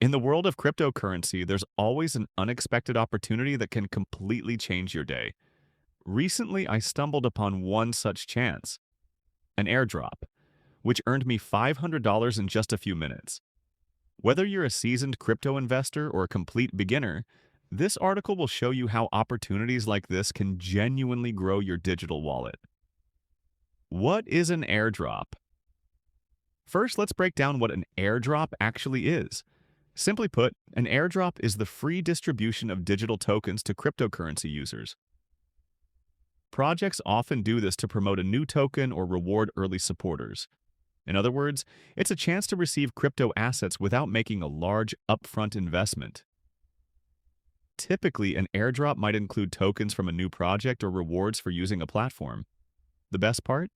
In the world of cryptocurrency, there's always an unexpected opportunity that can completely change your day. Recently, I stumbled upon one such chance, an airdrop, which earned me $500 in just a few minutes. Whether you're a seasoned crypto investor or a complete beginner, this article will show you how opportunities like this can genuinely grow your digital wallet. What is an airdrop? First, let's break down what an airdrop actually is. Simply put, an airdrop is the free distribution of digital tokens to cryptocurrency users. Projects often do this to promote a new token or reward early supporters. In other words, it's a chance to receive crypto assets without making a large upfront investment. Typically, an airdrop might include tokens from a new project or rewards for using a platform. The best part?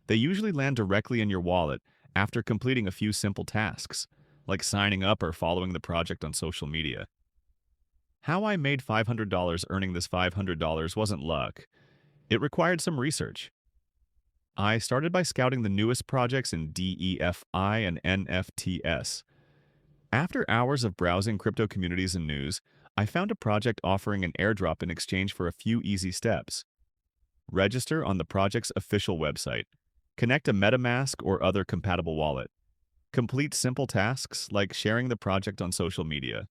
They usually land directly in your wallet after completing a few simple tasks, like signing up or following the project on social media. How I made $500 earning this $500 wasn't luck. It required some research. I started by scouting the newest projects in DeFi and NFTs. After hours of browsing crypto communities and news, I found a project offering an airdrop in exchange for a few easy steps. Register on the project's official website. Connect a MetaMask or other compatible wallet. Complete simple tasks like sharing the project on social media.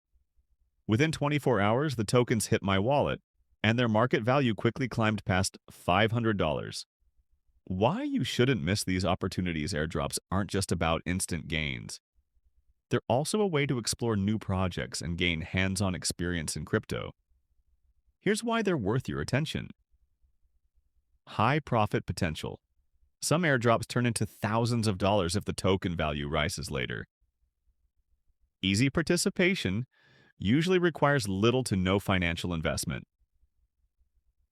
Within 24 hours, the tokens hit my wallet, and their market value quickly climbed past $500. Why you shouldn't miss these opportunities. Airdrops aren't just about instant gains. They're also a way to explore new projects and gain hands-on experience in crypto. Here's why they're worth your attention. High profit potential. Some airdrops turn into thousands of dollars if the token value rises later. Easy participation usually requires little to no financial investment.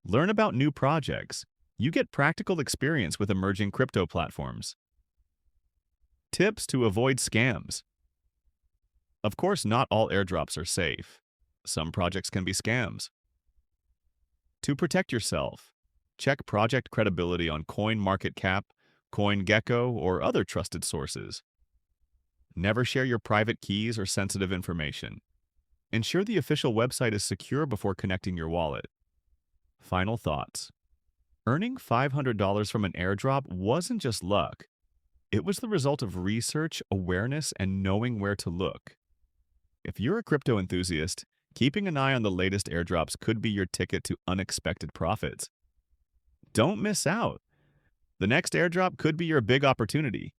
Learn about new projects. You get practical experience with emerging crypto platforms. Tips to avoid scams. Of course, not all airdrops are safe. Some projects can be scams. To protect yourself, check project credibility on CoinMarketCap, CoinGecko, or other trusted sources. Never share your private keys or sensitive information. Ensure the official website is secure before connecting your wallet. Final thoughts. Earning $500 from an airdrop wasn't just luck. It was the result of research, awareness, and knowing where to look. If you're a crypto enthusiast, keeping an eye on the latest airdrops could be your ticket to unexpected profits. Don't miss out. The next airdrop could be your big opportunity.